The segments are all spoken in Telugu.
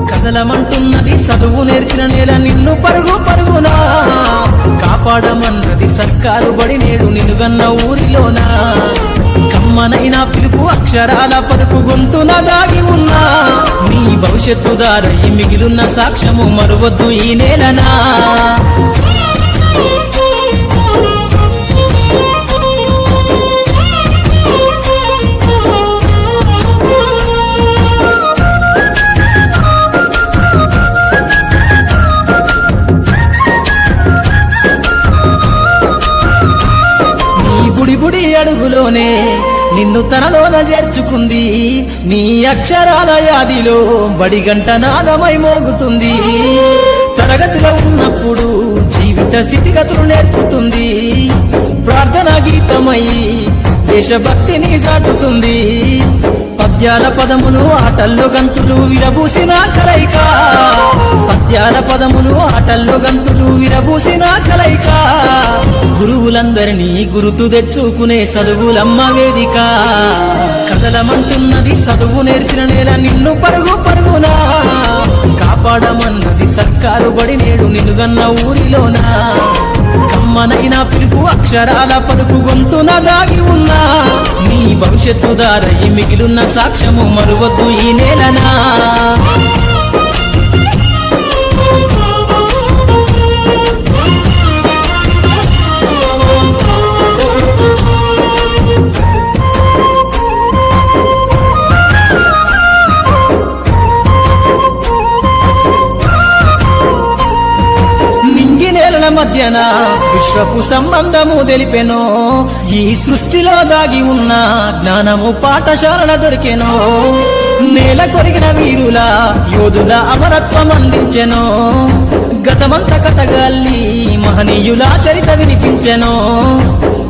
కదలమంటున్నది చదువు నేర్చిన నేల నిన్ను పరుగు పరుగునా కాపాడమన్నది సర్కారు బడి నేడు నిలుగన్న ఊరిలోనా కమ్మనైనా పిలుపు అక్షరాల పలుకు గొంతున దాగి ఉన్నా నీ భవిష్యత్తు దారై మిగిలిన సాక్ష్యము మరువద్దు ఈ నేలనా బుడి అడుగులోనే నిన్ను తనలోన చేర్చుకుంది నీ అక్షరాల యాదిలో బడిగంట నాదమై మోగుతుంది తరగతిలో ఉన్నప్పుడు జీవిత స్థితిగతులు నేర్పుతుంది ప్రార్థనా గీతమై దేశభక్తిని చాటుతుంది పద్యాల పదములు ఆటల్లో గంతులు విరబూసిన కలయిక పద్యాల పదములు ఆటల్లో గంతులు విరబూసిన కలయిక గురువులందరినీ గురుతు తెచ్చుకునే చదువులమ్మ వేదిక కదలమంటున్నది చదువు నేర్చిన నేల నిన్ను పరుగు పరుగునా కాపాడమన్నది సర్కారు బడి నేడు నిలుగన్న ఊరిలోనా కమ్మనైనా పిలుపు అక్షరాల పలుకు గొంతున దాగి ఉన్నా నీ భవిష్యత్తు దారై మిగిలిన సాక్ష్యము మరువద్దు ఈ నేలనా మధ్యన విశ్వపు సంబంధము తెలిపెనో ఈ సృష్టిలో దాగి ఉన్న జ్ఞానము పాఠశాలల దొరికెనో నేల కొరిగిన వీరుల యోధుల అమరత్వం అందించెనో గతమంత కథగాల్లి మహనీయుల చరిత వినిపించెనో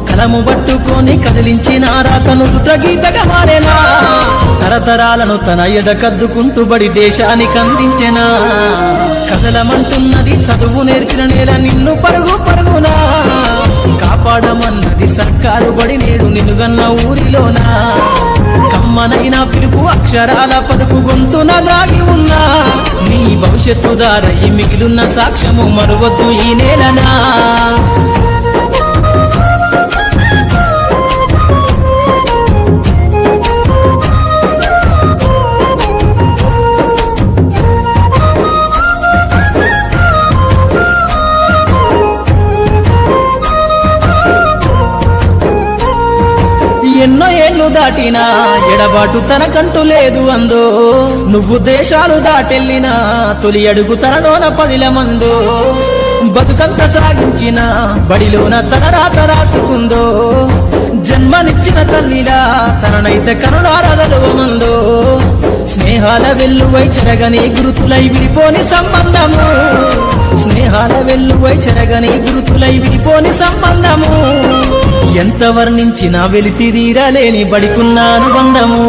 కలము పట్టుకొని కదిలించిన రాతను గీతగా మారేనా తరతరాలను తన ఎద కద్దుకుంటూ బడి దేశానికి అందించెనా కదలమంటున్నది చదువు నేర్చిన నేల నిన్ను పరుగు పరుగునా కాపాడమన్నది సర్కారు బడి నేడు నిలుగన్న ఊరిలోనా కమ్మనైనా పిలుపు అక్షరాల పలుకు గొంతున దాగి ఉన్నా నీ భవిష్యత్తు దారై మిగిలిన సాక్ష్యము మరువద్దు ఈ నేలనా ఎన్నో ఏళ్ళు దాటినా ఎడబాటు తనకంటూ లేదు అందో నువ్వు దేశాలు దాటెళ్ళినా తొలి అడుగు తనలోన పదిల మందో బతుకంత సాగించిన బడిలోన తన రాత రాసుకుందో జన్మనిచ్చిన తల్లిలా తననైతే కనులారదలువమందో స్నేహాల వెల్లువై చెరగని గురుతులై విడిపోని సంబంధము స్నేహాల వెల్లువై చెరగని గురుతులై విడిపోని సంబంధము ఎంత వర్ణించినా వెలితిరీరలేని బడికున్న అనుబంధము